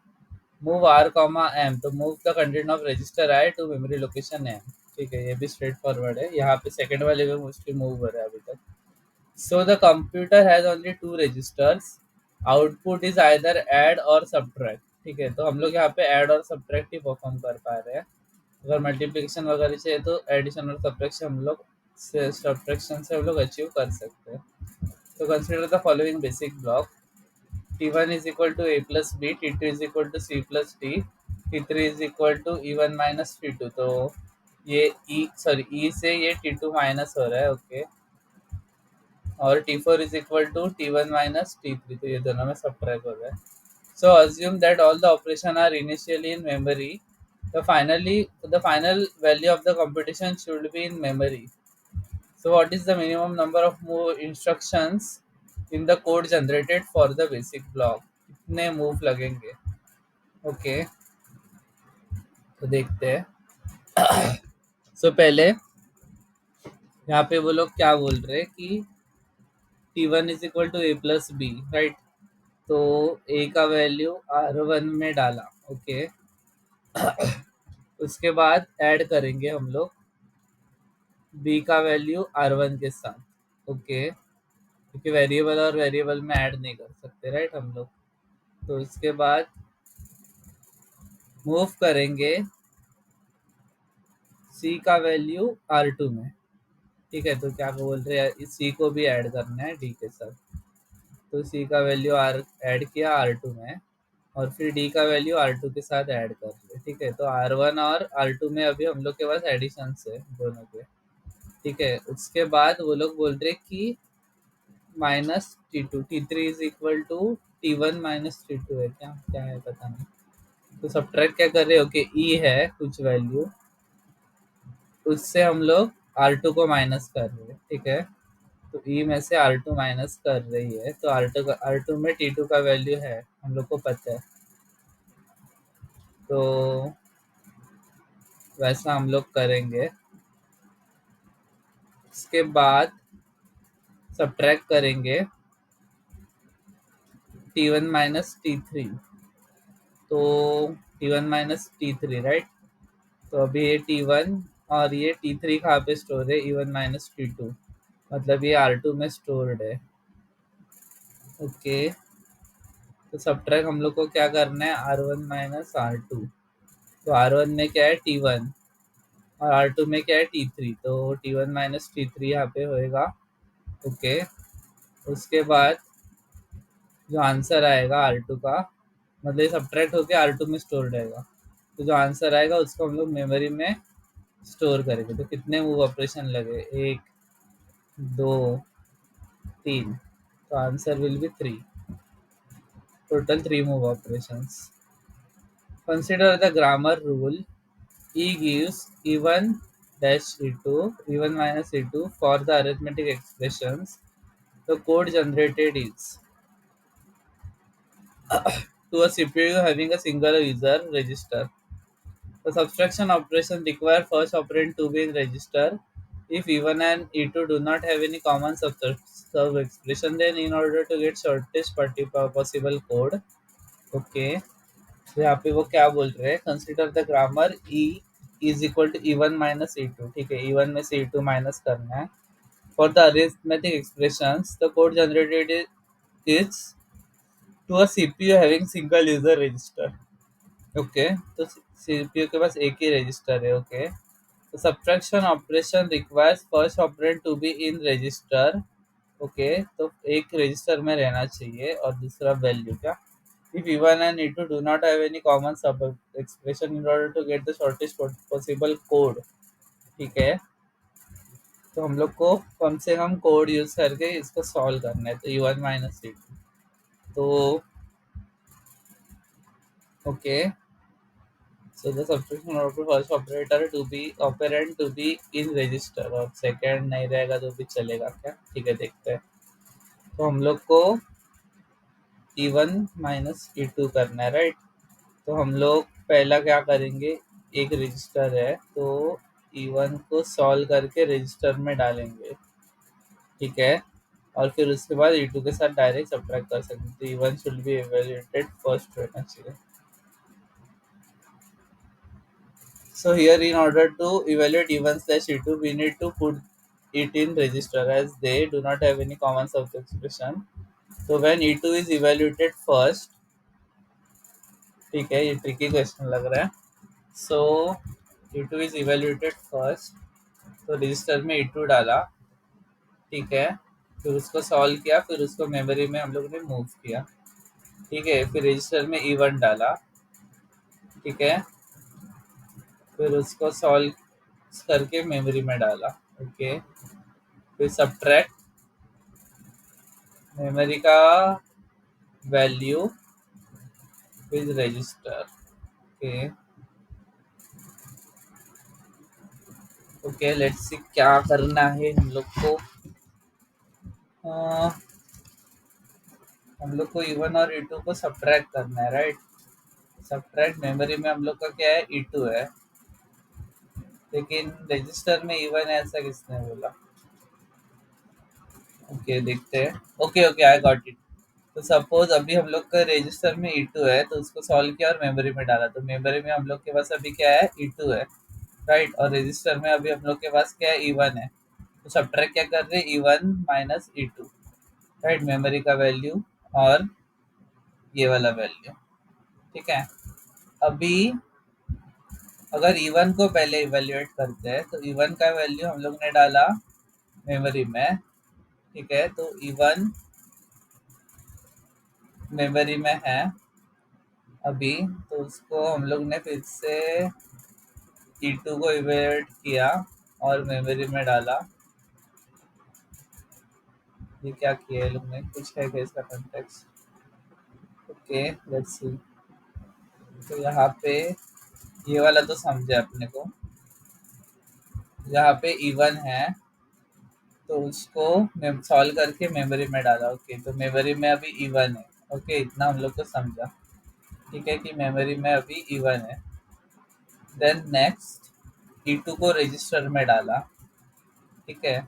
मूव आर कॉमा एम, तो move the content of register I to memory location M. ठीक है, ये भी स्ट्रेट फॉरवर्ड है। यहाँ पे सेकंड वाले में मोस्टली मूव हो रहा है अभी तक। So the computer has only two registers. Output is either add or subtract. ठीक है, तो हम लोग यहाँ पे ऐड और सब्ट्रैक्ट ही परफॉर्म कर पा रहे हैं। अगर मल्टीप्लिकेशन वगैरह चाहिए तो एडिशन और सब्ट्रैक्शन से हम लोग अचीव कर सकते हैं। तो consider the following basic block. T1 is equal to a plus b, T2 is equal to c plus d, T3 is equal to E1 minus T2। तो ये E से ये T2 माइनस हो रहा है। ओके। और T4 is equal to T1 minus T3, तो ये दोनों में सब्ट्रैक्ट हो रहा है। So assume that all the operation are initially in memory. The final value of the computation should be in memory. So what is the minimum number of move instructions in the code generated for the basic block? कितने move लगेंगे? Okay, तो देखते हैं। पहले यहाँ पे वो लोग क्या बोल रहे हैं कि T1 is equal to a plus b, right. तो ए का वैल्यू R1 में डाला। ओके। उसके बाद ऐड करेंगे हम लोग बी का वैल्यू R1 के साथ। ओके, क्योंकि वेरिएबल और वेरिएबल में ऐड नहीं कर सकते, राइट हम लोग। तो उसके बाद मूव करेंगे सी का वैल्यू R2 में। ठीक है, तो क्या बोल रहे हैं, सी को भी ऐड करना है डी के साथ। तो सी का वैल्यू आर ऐड किया R2 में, और फिर डी का वैल्यू R2 के साथ ऐड कर लिया। ठीक है, तो R1 और R2 में अभी हम लोग के पास एडिशन है दोनों के। ठीक है, उसके बाद वो लोग बोल रहे कि minus T2, T3 is equal to T1 minus T2 है। क्या क्या है पता नहीं। तो सब्ट्रैक्ट क्या कर रहे हो कि ई है कुछ वैल्यू, उससे हम लोग R2 को माइनस कर रहे हैं। ठीक है, तो ई में से R2 माइनस कर रही है, तो R2 में T2 का वैल्यू है, हम लोग को पता है। तो वैसा हम लोग करेंगे। उसके बाद सब्ट्रैक्ट करेंगे T1 माइनस T3। तो T1 माइनस T3, राइट। तो अभी ये T1 और ये T3 कहाँ पे स्टोर है, E1 माइनस T2, मतलब ये R2 में स्टोर्ड है। ओके, तो सब्ट्रैक्ट हम लोग को क्या करना है, R1 माइनस R2। तो R1 में क्या है T1 और R2 में क्या है T3, तो T1 माइनस T3 यहाँ पे होएगा। ओके, उसके बाद जो आंसर आएगा R2 का, मतलब ये सब्ट्रैक्ट होकर R2 में स्टोर रहेगा। तो जो आंसर आएगा उसको हम लोग मेमोरी में स्टोर करेंगे। तो कितने मूव ऑपरेशन लगे, 1 2 3, तो answer will be 3। Total 3 move operations. Consider the grammar rule. E gives E1 dash E2, E1 minus E2 for the arithmetic expressions. The code generated is to a CPU having a single user register. The subtraction operation require first operand to be in register. If E1 and E2 do not have any common sub expression, then in order to get shortest possible code, okay, तो यहाँ पे वो क्या बोल रहे हैं, consider the grammar E is equal to E1 - E2, ठीक है, E1 में से E2 माइनस करना है। For the arithmetic expressions the code generated is to a CPU having single user register. Okay, तो सीपीयू के पास एक ही रजिस्टर है। ओके, तो subtraction operation requires first operand to be in register. Okay, तो एक रजिस्टर में रहना चाहिए और दूसरा वैल्यू क्या, if E1 and E2 do not have any common sub expression in order to get the shortest possible code, ठीक है, तो हम लोग को कम से कम कोड यूज करके इसको सॉल्व करना है। तो E1 - E2, तो okay, so the subtraction of first operator to be operand to be in register, और सेकंड नहीं रहेगा तो भी चलेगा क्या, ठीक है, देखते हैं। तो हम लोग को E1 - E2 करना है, राइट। तो हम लोग पहला क्या करेंगे, एक रजिस्टर है तो E1 को सॉल्व करके रजिस्टर में डालेंगे, ठीक है, और फिर उसके बाद E2 के साथ डायरेक्ट सब्ट्रैक्ट कर सकते हैं। तो E1 should be evaluated first रहना चाहिए। So here in order to evaluate E1 / E2 we need to put it in register as they do not have any common sub expression. So when E2 is evaluated first, ठीक है, ये tricky question लग रहा है। सो E2 is evaluated first, तो register में E2 डाला, ठीक है, फिर उसको सॉल्व किया, फिर उसको मेमोरी में हम लोग ने मूव किया, ठीक है, फिर रजिस्टर में E1 डाला, ठीक है, फिर उसको सॉल्व करके मेमोरी में डाला। ओके, फिर सब्ट्रैक्ट मेमोरी का value with register. Okay, okay, let's see क्या करना है हम लोग को। अ, हम लोग को E1 और E2 को सब्ट्रैक्ट करना है, राइट। सब्ट्रैक्ट मेमोरी में हम लोग का क्या है, E2 है, लेकिन रजिस्टर में E1 है, ऐसा किसने बोला। ओके, देखते हैं। Okay, okay, I got it. तो सपोज अभी हम लोग का रजिस्टर में E2 है, तो उसको सॉल्व किया और मेमोरी में डाला, तो मेमोरी में हम लोग के पास अभी क्या है, E2 है, राइट, और रजिस्टर में अभी हम लोग के पास क्या है, E1 है। तो सब्ट्रैक्ट क्या कर रहे हैं, E1 - E2, राइट, मेमोरी का वैल्यू और ये वाला वैल्यू, ठीक है। अभी अगर E1 को पहले इवेल्युएट करते हैं, तो E1 का वैल्यू हम लोग ने डाला मेमोरी में, ठीक है, तो E1 मेमोरी में है अभी, तो उसको हम लोग ने फिर से E2 को इवेल्युएट किया और मेमोरी में डाला। ये क्या किया है लोग ने, कुछ है क्या इसका कॉन्टेक्स्ट। Okay, let's see. तो यहाँ पे ये वाला तो समझे अपने को, यहाँ पे E1 है तो उसको सॉल्व करके मेमोरी में डाला। ओके, तो मेमोरी में अभी E1 है। ओके, इतना हम लोग को समझा, ठीक है, कि मेमोरी में अभी E1 है। देन नेक्स्ट E2 को रजिस्टर में डाला, ठीक है,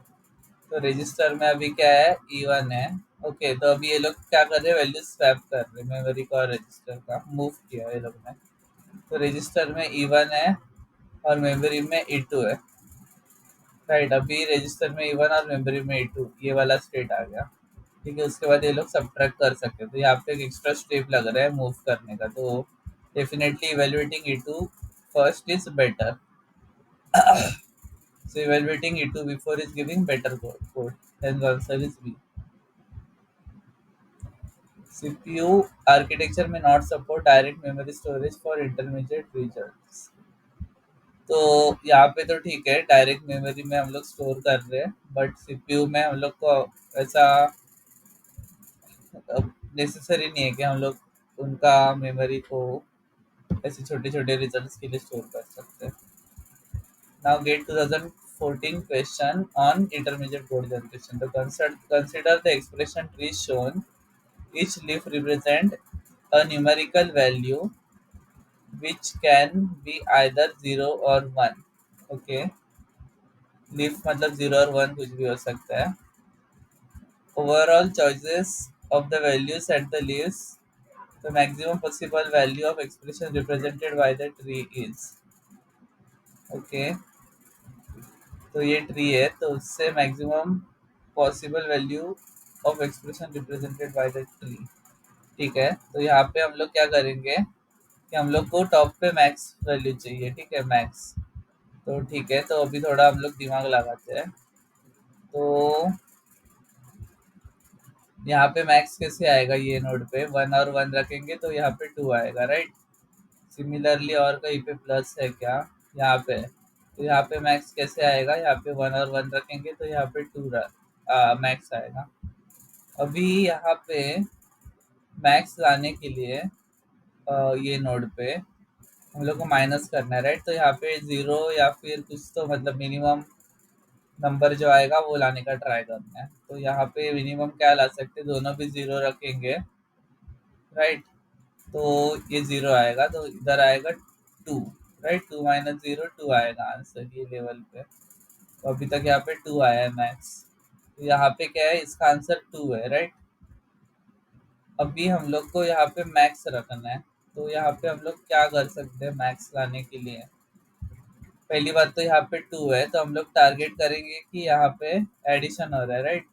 तो रजिस्टर में अभी क्या है, E1 है। ओके, तो अभी ये लोग क्या कर रहे हैं, वैल्यू स्वैप कर रहे हैं, मेमोरी का और रजिस्टर का मूव किया ये लोग ने। तो रजिस्टर में E1 है और मेमोरी में E2 है, राइट। अभी रजिस्टर में E1 और मेमोरी में E2, ये वाला स्टेट आ गया, ठीक है। उसके बाद ये लोग सब्ट्रैक्ट कर सकते हैं, तो यहाँ पे एक एक्स्ट्रा स्टेप लग रहा है मूव करने का, तो definitely evaluating E2 first is better. So evaluating E2 before is giving better code. Then the answer is B. CPU architecture may not support direct memory storage for intermediate results. तो यहाँ पे तो ठीक है, direct memory में हम लोग store कर रहे हैं, बट सीपीयू में हम लोग को ऐसा नेसेसरी नहीं है कि हम लोग उनका मेमोरी को ऐसे छोटे छोटे रिजल्ट्स के लिए स्टोर कर सकते हैं। Now get 2014 question on intermediate code generation. To consider the expression tree shown. Each leaf represent a numerical value which can be either 0 or 1. Okay, leaf मतलब 0 और 1 कुछ भी हो सकता है। Overall choices of the values at the leaves The maximum possible value of expression represented by the tree is, okay, तो ये tree है तो उससे maximum possible value of expression represented by the tree. ठीक है, तो यहाँ पे हम लोग क्या करेंगे कि हम लोग को टॉप पे मैक्स वैल्यू चाहिए। ठीक है, मैक्स। तो ठीक है, तो अभी थोड़ा हम लोग दिमाग लगाते हैं। तो यहाँ पे मैक्स कैसे आएगा, ये नोड पे 1 और 1 रखेंगे तो यहाँ पे 2 आएगा, राइट। सिमिलरली और कहीं पे प्लस है क्या, यहाँ पे, तो यहाँ पे मैक्स कैसे आएगा, यहाँ पे 1 और 1 रखेंगे तो यहाँ पे 2 मैक्स आएगा। अभी यहाँ पे मैक्स लाने के लिए ये नोड पे हम लोग को माइनस करना है, राइट। तो यहाँ पे 0 या फिर कुछ तो मतलब मिनिमम नंबर जो आएगा वो लाने का ट्राई करना है। तो यहाँ पे मिनिमम क्या ला सकते हैं, दोनों भी 0 रखेंगे, राइट। तो ये 0 आएगा तो इधर आएगा 2, राइट। 2 माइनस 0 2 आएगा आंसर ये लेवल पे। तो अभी तक यहाँ पे 2 आया है मैक्स। तो यहाँ पे क्या है, इसका आंसर 2 है, राइट। अभी हम लोग को यहाँ पे मैक्स रखना है। तो यहाँ पे हम लोग क्या कर सकते हैं मैक्स लाने के लिए, पहली बात तो यहाँ पे 2 है तो हम लोग टारगेट करेंगे कि यहाँ पे एडिशन हो रहा है, राइट।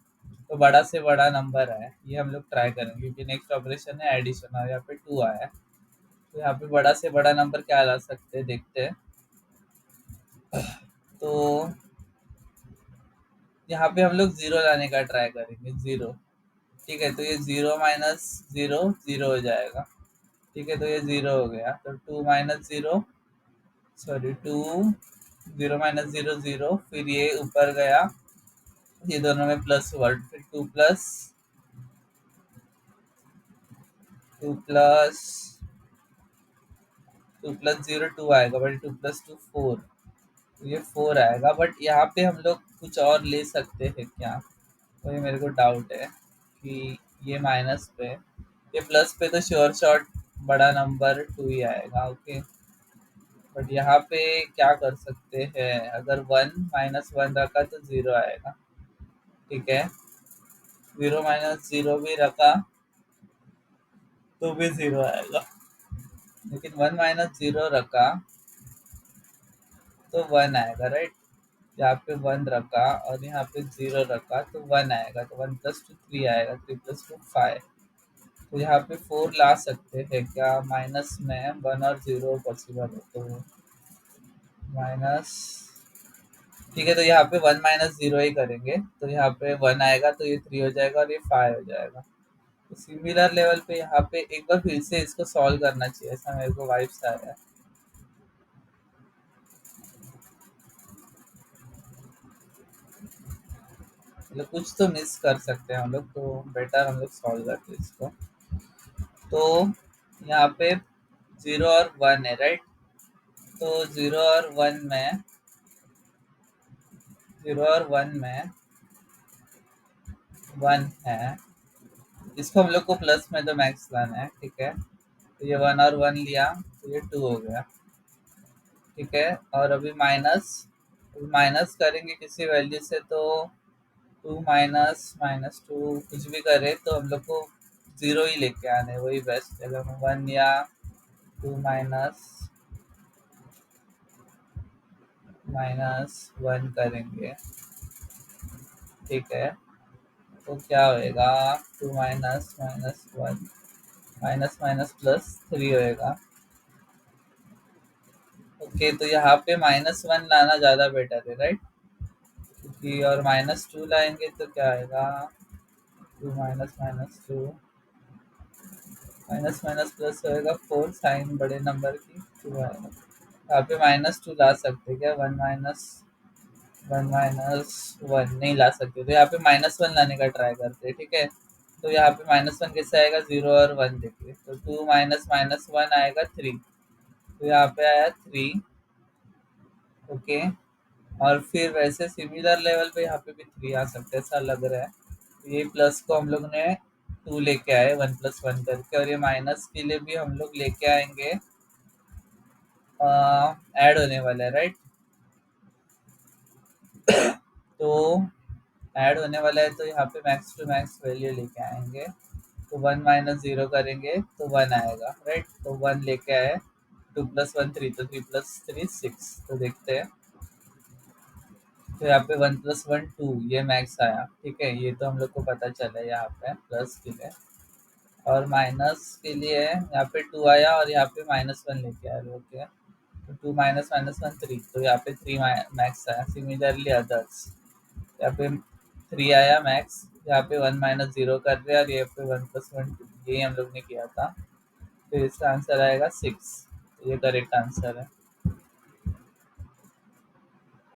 तो बड़ा से बड़ा नंबर है ये हम लोग ट्राई करेंगे क्योंकि नेक्स्ट ऑपरेशन है एडिशन और यहाँ पे 2 आया है। तो यहाँ पे बड़ा से बड़ा नंबर क्या ला सकते हैं, देखते हैं। तो यहाँ पे हम लोग 0 लाने का ट्राई करेंगे, 0। ठीक है, तो ये 0 माइनस 0 0 हो जाएगा। ठीक है, तो ये 0 हो गया। तो 2 माइनस 0, सॉरी 2, 0 माइनस 0 0, फिर ये ऊपर गया, ये दोनों में प्लस वर्ड, फिर 2 प्लस 0 2 आएगा, बट 2 प्लस 2 4, तो ये 4 आएगा। बट यहाँ पे हम लोग कुछ और ले सकते हैं क्या, तो ये मेरे को डाउट है कि ये माइनस पे, ये प्लस पे तो श्योर शॉट बड़ा नंबर 2 ही आएगा, ओके। बट यहाँ पे क्या कर सकते हैं, अगर 1 माइनस 1 रखा तो 0 आएगा। ठीक है, 0 माइनस 0 भी रखा तो भी 0 आएगा, लेकिन 1 माइनस 0 रखा तो 1 आएगा, राइट। यहाँ पे 1 रखा और यहाँ पे 0 रखा तो 1 आएगा, तो 1 प्लस 2 3 आएगा, 3 प्लस 2 5। तो यहाँ पे 4 ला सकते हैं क्या, माइनस में 1 और 0 पॉसिबल है तो माइनस। ठीक है, तो यहाँ पे 1 माइनस 0 ही करेंगे, तो यहाँ पे 1 आएगा तो ये 3 हो जाएगा और ये 5 हो जाएगा। तो सिमिलर लेवल पे यहाँ पे एक बार फिर से इसको सॉल्व करना चाहिए, ऐसा मेरे को वाइब्स आ रहा है। मतलब कुछ तो मिस कर सकते हैं हम लोग, तो बेटर हम लोग सॉल्व करते हैं इसको। तो यहाँ पे 0 और 1 है, राइट। तो 0 और 1 में 0 और 1 में 1 है, इसको हम लोग को प्लस में तो मैक्स लाना है। ठीक है, तो ये 1 और 1 लिया तो ये 2 हो गया। ठीक है, और अभी माइनस, माइनस करेंगे किसी वैल्यू से तो 2 माइनस माइनस 2 कुछ भी करे तो हम लोग को 0 ही लेके आने, वही बेस्ट है। अगर हम 1 या 2 माइनस माइनस 1 करेंगे, ठीक है, तो क्या होएगा, 2 minus minus 1 minus minus plus 3 होएगा। ओके, तो यहाँ पे -1 लाना ज़्यादा बेटर है, राइट। क्योंकि और -2 लाएंगे तो क्या आएगा, 2 minus minus 2 minus minus plus होएगा 4, साइन बड़े नंबर की 2 आएगा। यहाँ पे -2 ला सकते क्या, 1 नहीं ला सकते, तो यहाँ पे -1 लाने का ट्राई करते हैं। ठीक है, तो यहाँ पे -1 कैसे आएगा, 0 और 1 देखिए, तो 2 माइनस माइनस 1 आएगा 3, तो यहाँ पे आया 3, ओके। और फिर वैसे सिमिलर लेवल पे यहाँ पे भी 3 आ सकते हैं, ऐसा लग रहा है। तो ये प्लस को हम लोग ने 2 लेके आए 1 प्लस 1 करके, और ये माइनस के लिए भी हम लोग लेके आएंगे, ऐड होने वाला है, राइट। तो ऐड होने वाला है तो यहाँ पे मैक्स टू मैक्स वैल्यू लेके आएंगे। तो 1 - 0 करेंगे तो 1 आएगा, राइट। तो 1 लेके आए, 2 + 1 3, तो 3 + 3 6। तो देखते हैं, तो यहाँ पे 1 + 1 2 ये मैक्स आया, ठीक है। ये तो हम लोग को पता चला यहाँ पे प्लस के लिए, और माइनस के लिए यहाँ पे 2 आया और यहाँ पे -1 लेके आया, ओके। तो 2 - -1 3, तो यहाँ पे 3 मैक्स आया। सिमिलरली अदर्स, यहाँ पे 3 आया मैक्स, यहाँ पे 1 - 0 कर रहे हैं, और यहाँ पे 1 + 1 2, यही हम लोग ने किया था। तो इसका आंसर आएगा 6, ये करेक्ट आंसर है।